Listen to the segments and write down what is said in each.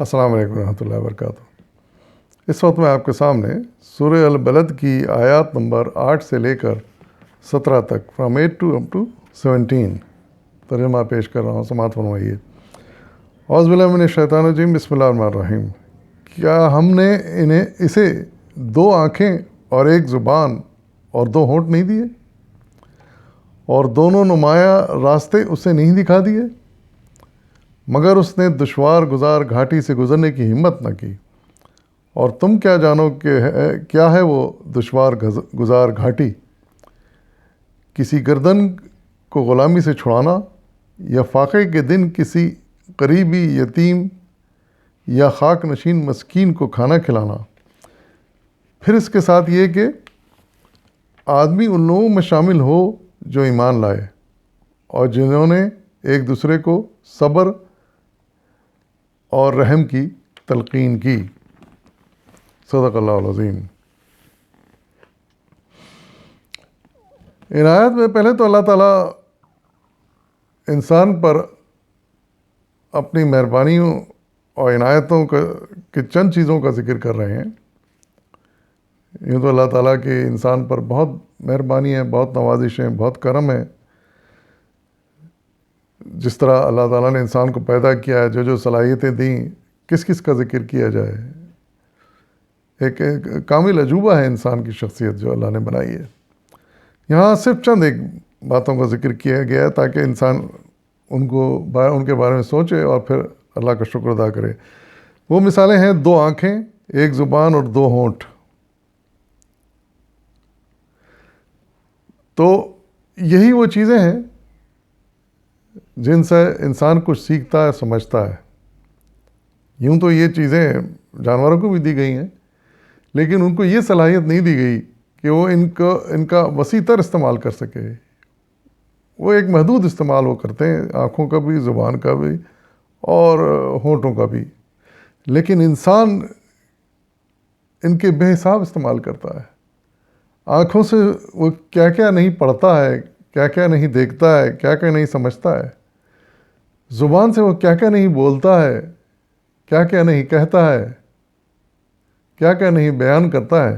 السلام علیکم ورحمۃ اللہ وبرکاتہ۔ اس وقت میں آپ کے سامنے سورہ البلد کی آیات نمبر 8 سے لے کر 17 تک، فرام 8 to 17 ترجمہ پیش کر رہا ہوں، سماعت فرمائیے۔ اعوذ باللہ من الشیطان الرجیم، بسم اللہ الرحمن الرحیم۔ کیا ہم نے اسے 2 آنکھیں اور 1 زبان اور 2 ہونٹ نہیں دیے، اور دونوں نمایاں راستے اسے نہیں دکھا دیے؟ مگر اس نے دشوار گزار گھاٹی سے گزرنے کی ہمت نہ کی، اور تم کیا جانو کہ کیا ہے وہ دشوار گزار گھاٹی؟ کسی گردن کو غلامی سے چھڑانا، یا فاقے کے دن کسی قریبی یتیم یا خاک نشین مسکین کو کھانا کھلانا۔ پھر اس کے ساتھ یہ کہ آدمی ان لوگوں میں شامل ہو جو ایمان لائے، اور جنہوں نے ایک دوسرے کو صبر اور رحم کی تلقین کی۔ صدق اللہ العظیم۔ ان آیات میں پہلے تو اللہ تعالیٰ انسان پر اپنی مہربانیوں اور عنایتوں کے چند چیزوں کا ذکر کر رہے ہیں۔ یوں تو اللہ تعالیٰ کی انسان پر بہت مہربانی ہے، بہت نوازش ہے، بہت کرم ہے۔ جس طرح اللہ تعالیٰ نے انسان کو پیدا کیا ہے، جو جو صلاحیتیں دیں، کس کس کا ذکر کیا جائے۔ ایک کامل عجوبہ ہے انسان کی شخصیت جو اللہ نے بنائی ہے۔ یہاں صرف چند ایک باتوں کا ذکر کیا گیا ہے تاکہ انسان ان کے بارے میں سوچے اور پھر اللہ کا شکر ادا کرے۔ وہ مثالیں ہیں 2 آنکھیں، 1 زبان اور 2 ہونٹ۔ تو یہی وہ چیزیں ہیں جن سے انسان کچھ سیکھتا ہے، سمجھتا ہے۔ یوں تو یہ چیزیں جانوروں کو بھی دی گئی ہیں، لیکن ان کو یہ صلاحیت نہیں دی گئی کہ وہ ان کا وسیع تر استعمال کر سکے۔ وہ ایک محدود استعمال وہ کرتے ہیں، آنکھوں کا بھی، زبان کا بھی اور ہونٹوں کا بھی۔ لیکن انسان ان کے بے حساب استعمال کرتا ہے۔ آنکھوں سے وہ کیا کیا نہیں پڑھتا ہے، کیا کیا نہیں دیکھتا ہے، کیا کیا نہیں سمجھتا ہے۔ زبان سے وہ کیا کیا نہیں بولتا ہے، کیا کیا نہیں کہتا ہے، کیا کیا نہیں بیان کرتا ہے۔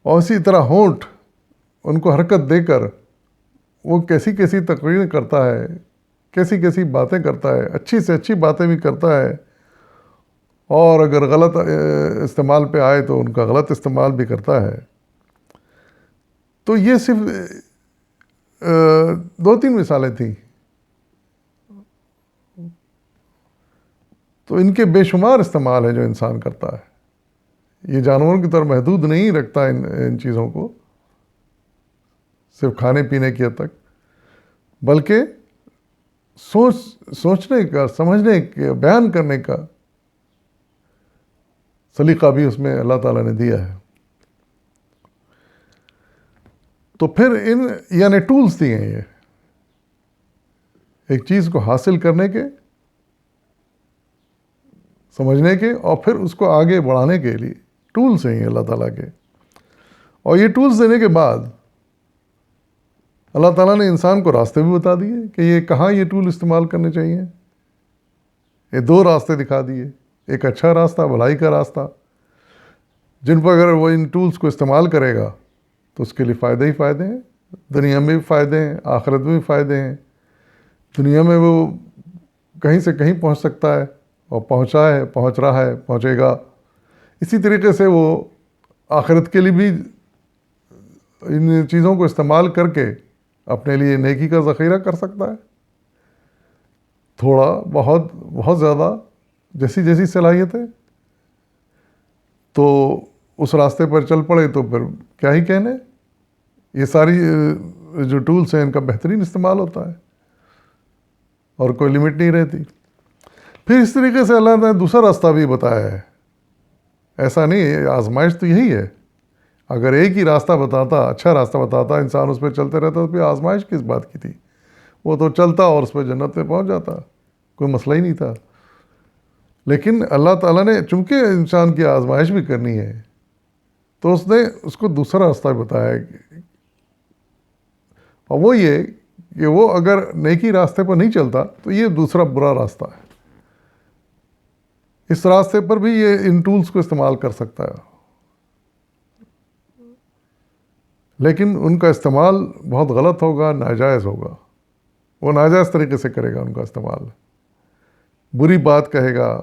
اور اسی طرح ہونٹ ان کو حرکت دے کر وہ کیسی کیسی تقریر کرتا ہے، کیسی کیسی باتیں کرتا ہے، اچھی سے اچھی باتیں بھی کرتا ہے، اور اگر غلط استعمال پہ آئے تو ان کا غلط استعمال بھی کرتا ہے۔ تو یہ صرف 2-3 مثالیں تھیں، تو ان کے بے شمار استعمال ہیں جو انسان کرتا ہے۔ یہ جانوروں کی طرح محدود نہیں رکھتا ان چیزوں کو صرف کھانے پینے کی حد تک، بلکہ سوچنے کا، سمجھنے کا، بیان کرنے کا سلیقہ بھی اس میں اللہ تعالیٰ نے دیا ہے۔ تو پھر یعنی ٹولز دیے ہیں، یہ ایک چیز کو حاصل کرنے کے، سمجھنے کے، اور پھر اس کو آگے بڑھانے کے لیے ٹولز ہیں یہ اللہ تعالیٰ کے۔ اور یہ ٹولز دینے کے بعد اللہ تعالیٰ نے انسان کو راستے بھی بتا دیے کہ یہ کہاں یہ ٹول استعمال کرنے چاہیے۔ یہ 2 راستے دکھا دیے، ایک اچھا راستہ، بھلائی کا راستہ، جن پر اگر وہ ان ٹولز کو استعمال کرے گا تو اس کے لیے فائدے ہی فائدے ہیں، دنیا میں بھی فائدے ہیں، آخرت میں بھی فائدے ہیں۔ دنیا میں وہ کہیں سے کہیں پہنچ سکتا ہے، اور پہنچ رہا ہے، پہنچے گا۔ اسی طریقے سے وہ آخرت کے لیے بھی ان چیزوں کو استعمال کر کے اپنے لیے نیکی کا ذخیرہ کر سکتا ہے، تھوڑا بہت، بہت زیادہ، جیسی جیسی صلاحیت ہے۔ تو اس راستے پر چل پڑے تو پھر کیا ہی کہنے۔ یہ ساری جو ٹولز ہیں ان کا بہترین استعمال ہوتا ہے، اور کوئی لمٹ نہیں رہتی۔ پھر اس طریقے سے اللہ نے دوسرا راستہ بھی بتایا ہے۔ ایسا نہیں ہے، آزمائش تو یہی ہے۔ اگر ایک ہی راستہ بتاتا، اچھا راستہ بتاتا، انسان اس پہ چلتے رہتا تو پھر آزمائش کس بات کی تھی؟ وہ تو چلتا اور اس پہ جنت پہ پہنچ جاتا، کوئی مسئلہ ہی نہیں تھا۔ لیکن اللہ تعالیٰ نے چونکہ انسان کی آزمائش بھی کرنی ہے، تو اس نے اس کو دوسرا راستہ بتایا، اور وہ یہ کہ وہ اگر نیکی راستے پر نہیں چلتا تو یہ دوسرا برا راستہ ہے۔ اس راستے پر بھی یہ ان ٹولز کو استعمال کر سکتا ہے، لیکن ان کا استعمال بہت غلط ہوگا، ناجائز ہوگا. وہ ناجائز طریقے سے کرے گا ان کا استعمال، بری بات کہے گا،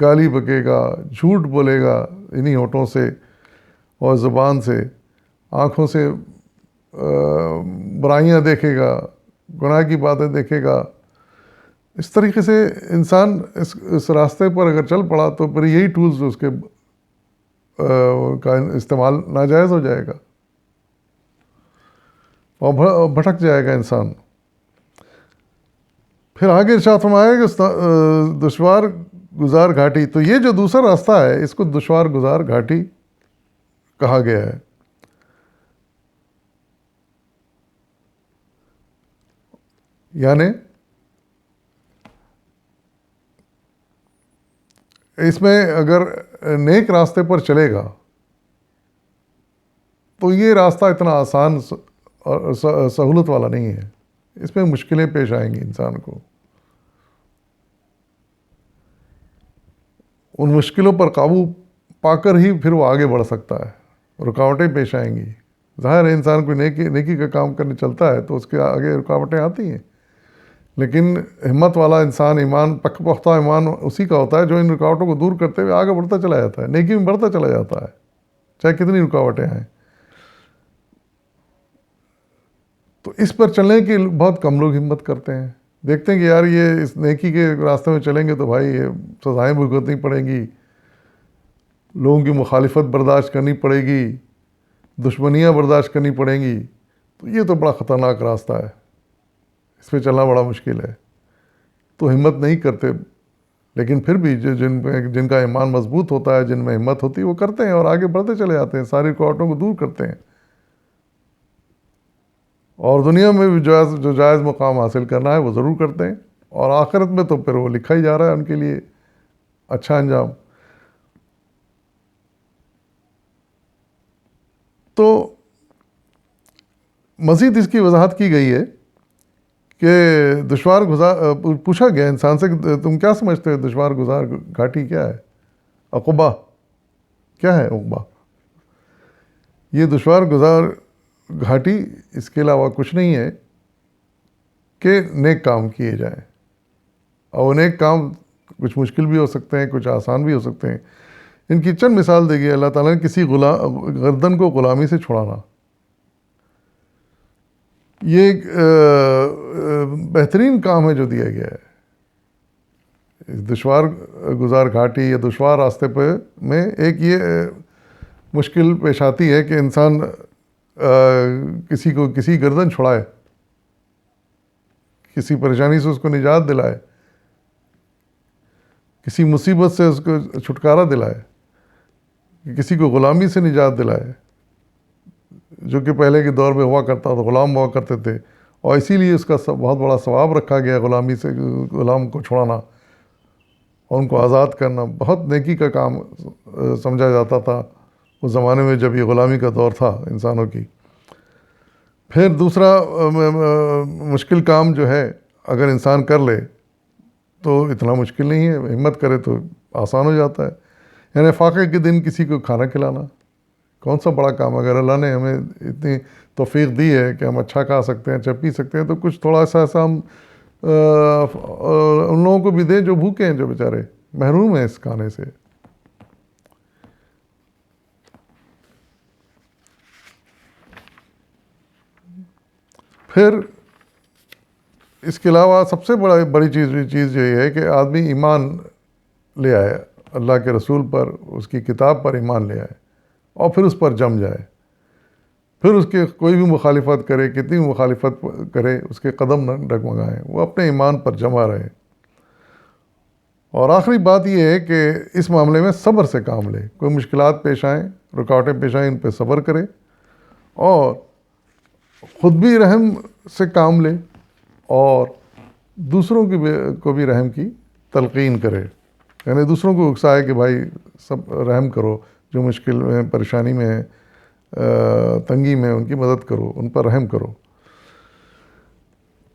گالی بکے گا، جھوٹ بولے گا انہی ہونٹوں سے اور زبان سے، آنکھوں سے برائیاں دیکھے گا، گناہ کی باتیں دیکھے گا. اس طریقے سے انسان اس راستے پر اگر چل پڑا تو پھر یہی ٹولز اس کے کا استعمال ناجائز ہو جائے گا اور بھٹک جائے گا انسان. پھر آگے ارشاد فرمایا کہ دشوار گزار گھاٹی، تو یہ جو دوسرا راستہ ہے اس کو دشوار گزار گھاٹی کہا گیا ہے. یعنی اس میں اگر نیک راستے پر چلے گا تو یہ راستہ اتنا آسان اور سہولت والا نہیں ہے، اس میں مشکلیں پیش آئیں گی انسان کو. ان مشکلوں پر قابو پا کر ہی پھر وہ آگے بڑھ سکتا ہے. رکاوٹیں پیش آئیں گی، ظاہر ہے انسان کوئی نیکی کا کام کرنے چلتا ہے تو اس کے آگے رکاوٹیں آتی ہیں، لیکن ہمت والا انسان، ایمان پختہ ایمان اسی کا ہوتا ہے جو ان رکاوٹوں کو دور کرتے ہوئے آگے بڑھتا چلا جاتا ہے، نیکی میں بڑھتا چلا جاتا ہے چاہے کتنی رکاوٹیں آئیں. تو اس پر چلنے کی بہت کم لوگ ہمت کرتے ہیں. دیکھتے ہیں کہ یار یہ اس نیکی کے راستے میں چلیں گے تو بھائی یہ سزائیں بھگتنی پڑیں گی، لوگوں کی مخالفت برداشت کرنی پڑے گی، دشمنیاں برداشت کرنی پڑیں گی، تو یہ تو بڑا خطرناک راستہ ہے، اس پہ چلنا بڑا مشکل ہے. تو ہمت نہیں کرتے، لیکن پھر بھی جن کا ایمان مضبوط ہوتا ہے، جن میں ہمت ہوتی ہے، وہ کرتے ہیں اور آگے بڑھتے چلے جاتے ہیں، ساری رکاوٹوں کو دور کرتے ہیں اور دنیا میں بھی جو جائز مقام حاصل کرنا ہے وہ ضرور کرتے ہیں، اور آخرت میں تو پھر وہ لکھا ہی جا رہا ہے ان کے لیے اچھا انجام. تو مزید اس کی وضاحت کی گئی ہے کہ دشوار گزار، پوچھا گیا انسان سے کہ تم کیا سمجھتے ہو دشوار گزار گھاٹی کیا ہے، عقبہ کیا ہے. عقبہ یہ دشوار گزار گھاٹی اس کے علاوہ کچھ نہیں ہے کہ نیک کام کیے جائیں، اور نیک کام کچھ مشکل بھی ہو سکتے ہیں، کچھ آسان بھی ہو سکتے ہیں. ان کی چند مثال دے گی اللہ تعالیٰ نے. کسی گردن کو غلامی سے چھڑانا، یہ ایک بہترین کام ہے جو دیا گیا ہے. دشوار گزار گھاٹی یا دشوار راستے پہ میں ایک یہ مشکل پیش آتی ہے کہ انسان کسی گردن چھڑائے، کسی پریشانی سے اس کو نجات دلائے، کسی مصیبت سے اس کو چھٹکارا دلائے، کسی کو غلامی سے نجات دلائے، جو کہ پہلے کے دور میں ہوا کرتا تھا، غلام ہوا کرتے تھے، اور اسی لیے اس کا بہت بڑا ثواب رکھا گیا غلامی سے، غلام کو چھڑانا اور ان کو آزاد کرنا بہت نیکی کا کام سمجھا جاتا تھا اس زمانے میں جب یہ غلامی کا دور تھا انسانوں کی. پھر دوسرا مشکل کام جو ہے اگر انسان کر لے تو اتنا مشکل نہیں ہے، ہمت کرے تو آسان ہو جاتا ہے. یعنی فاقے کے دن کسی کو کھانا کھلانا کون سا بڑا کام، اگر اللہ نے ہمیں اتنی توفیق دی ہے کہ ہم اچھا کھا سکتے ہیں، اچھا پی سکتے ہیں، تو کچھ تھوڑا سا ایسا ہم ان لوگوں کو بھی دیں جو بھوکے ہیں، جو بیچارے محروم ہیں اس کھانے سے. پھر اس کے علاوہ سب سے بڑی چیز یہ ہے کہ آدمی ایمان لے آئے اللہ کے رسول پر، اس کی کتاب پر ایمان لے آئے اور پھر اس پر جم جائے. پھر اس کے کوئی بھی مخالفت کرے، کتنی بھی مخالفت کرے، اس کے قدم نہ ڈگمگائیں، وہ اپنے ایمان پر جمع رہے. اور آخری بات یہ ہے کہ اس معاملے میں صبر سے کام لے. کوئی مشکلات پیش آئیں، رکاوٹیں پیش آئیں، ان پہ صبر کرے اور خود بھی رحم سے کام لے اور دوسروں کو بھی رحم کی تلقین کرے. یعنی دوسروں کو اکسائے کہ بھائی سب رحم کرو، جو مشکل میں، پریشانی میں، تنگی میں، ان کی مدد کرو، ان پر رحم کرو.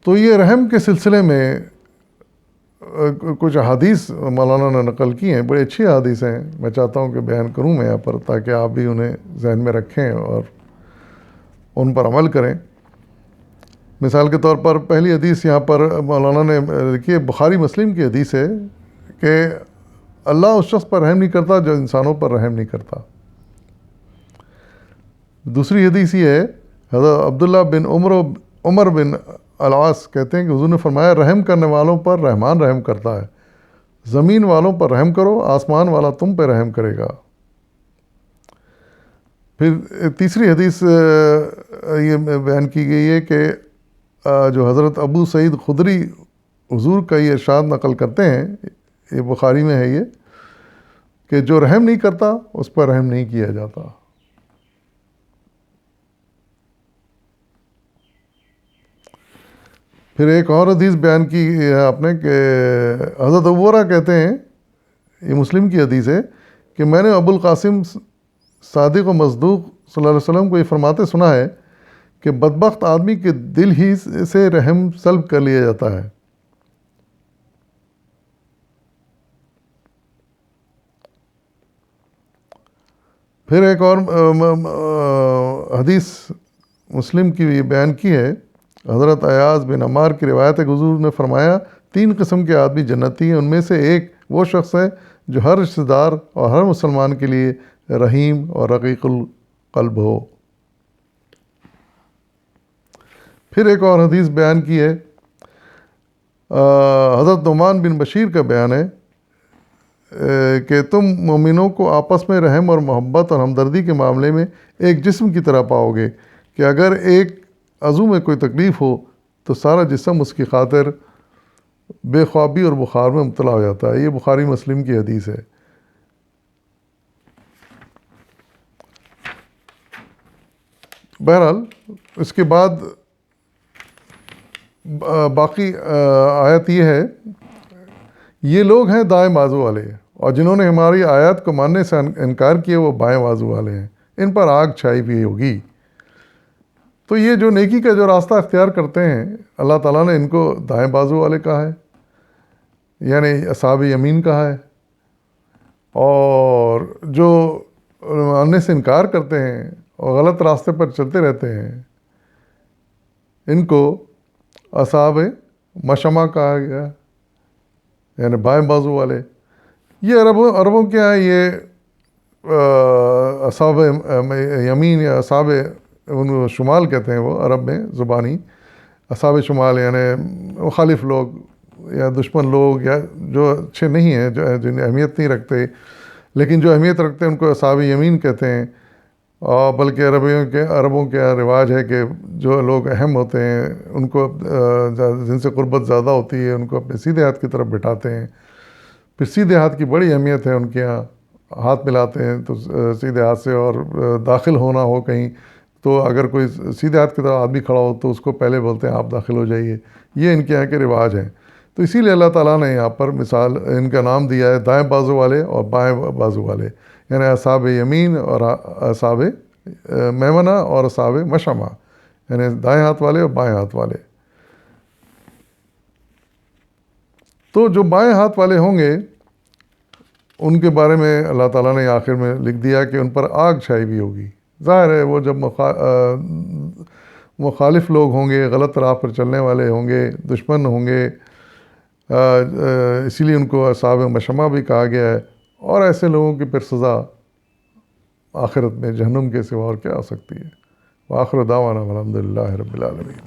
تو یہ رحم کے سلسلے میں کچھ احادیث مولانا نے نقل کی ہیں، بڑی اچھی احادیث ہیں، میں چاہتا ہوں کہ بیان کروں میں یہاں پر تاکہ آپ بھی انہیں ذہن میں رکھیں اور ان پر عمل کریں۔ مثال کے طور پر پہلی حدیث یہاں پر مولانا نے لکھی ہے، بخاری مسلم کی حدیث ہے کہ اللہ اس شخص پر رحم نہیں کرتا جو انسانوں پر رحم نہیں کرتا۔ دوسری حدیث یہ ہے، حضرت عبداللہ بن عمر بن العاص کہتے ہیں کہ حضور نے فرمایا، رحم کرنے والوں پر رحمان رحم کرتا ہے، زمین والوں پر رحم کرو، آسمان والا تم پہ رحم کرے گا۔ پھر تیسری حدیث یہ بیان کی گئی ہے کہ جو حضرت ابو سعید خدری حضور کا یہ ارشاد نقل کرتے ہیں، یہ بخاری میں ہے یہ، کہ جو رحم نہیں کرتا اس پر رحم نہیں کیا جاتا۔ پھر ایک اور حدیث بیان کی ہے آپ نے کہ حضرت ابو ہریرہ کہتے ہیں، یہ مسلم کی حدیث ہے، کہ میں نے ابو القاسم صادق و مصدوق صلی اللہ علیہ وسلم کو یہ فرماتے سنا ہے کہ بدبخت آدمی کے دل ہی سے رحم سلب کر لیا جاتا ہے۔ پھر ایک اور حدیث مسلم کی یہ بیان کی ہے، حضرت ایاز بن عمار کی روایت ہے کہ حضور نے فرمایا، 3 قسم کے آدمی جنتی ہیں، ان میں سے ایک وہ شخص ہے جو ہر رشتہ دار اور ہر مسلمان کے لیے رحیم اور رقیق القلب ہو۔ پھر ایک اور حدیث بیان کی ہے، حضرت نعمان بن بشیر کا بیان ہے کہ تم مومنوں کو آپس میں رحم اور محبت اور ہمدردی کے معاملے میں ایک جسم کی طرح پاؤ گے کہ اگر ایک عضو میں کوئی تکلیف ہو تو سارا جسم اس کی خاطر بے خوابی اور بخار میں مبتلا ہو جاتا ہے۔ یہ بخاری مسلم کی حدیث ہے۔ بہرحال اس کے بعد باقی آیت یہ ہے، یہ لوگ ہیں دائیں بازو والے، اور جنہوں نے ہماری آیات کو ماننے سے انکار کیا وہ بائیں بازو والے ہیں، ان پر آگ چھائی ہوئی ہوگی۔ تو یہ جو نیکی کا جو راستہ اختیار کرتے ہیں، اللہ تعالیٰ نے ان کو دائیں بازو والے کہا ہے، یعنی اصحاب یمین کہا ہے، اور جو ماننے سے انکار کرتے ہیں اور غلط راستے پر چلتے رہتے ہیں، ان کو اصحاب مشأمہ کہا گیا، یعنی بائیں بازو والے۔ یہ عربوں کے یہاں یہ اصحاب یمین یا اصحاب ان شمال کہتے ہیں، وہ عرب میں زبانی اصحاب شمال، یعنی مخالف لوگ یا دشمن لوگ یا جو اچھے نہیں ہیں، جو جن اہمیت نہیں رکھتے، لیکن جو اہمیت رکھتے ہیں ان کو اصحاب یمین کہتے ہیں۔ اور بلکہ عربوں کے رواج ہے کہ جو لوگ اہم ہوتے ہیں ان کو جن سے قربت زیادہ ہوتی ہے ان کو اپنے سیدھے ہاتھ کی طرف بٹھاتے ہیں۔ پھر سیدھے ہاتھ کی بڑی اہمیت ہے ان کے یہاں، ہاتھ ملاتے ہیں تو سیدھے ہاتھ سے، اور داخل ہونا ہو کہیں تو اگر کوئی سیدھے ہاتھ کی طرف آدمی کھڑا ہو تو اس کو پہلے بولتے ہیں آپ داخل ہو جائیے۔ یہ ان کے یہاں کے رواج ہیں۔ تو اسی لیے اللہ تعالیٰ نے یہاں پر مثال ان کا نام دیا ہے دائیں بازو والے اور بائیں بازو والے، یعنی اصحاب یمین اور اصحاب میمنہ اور اصحاب مشأمہ، یعنی دائیں ہاتھ والے اور بائیں ہاتھ والے۔ تو جو بائیں ہاتھ والے ہوں گے ان کے بارے میں اللہ تعالیٰ نے آخر میں لکھ دیا کہ ان پر آگ چھائی بھی ہوگی۔ ظاہر ہے وہ جب مخالف لوگ ہوں گے، غلط راہ پر چلنے والے ہوں گے، دشمن ہوں گے، اسی لیے ان کو اصحاب مشأمہ بھی کہا گیا ہے، اور ایسے لوگوں کی پھر سزا آخرت میں جہنم کے سوا اور کیا ہو سکتی ہے۔ وآخر دعوانا الحمد للہ رب العالمین۔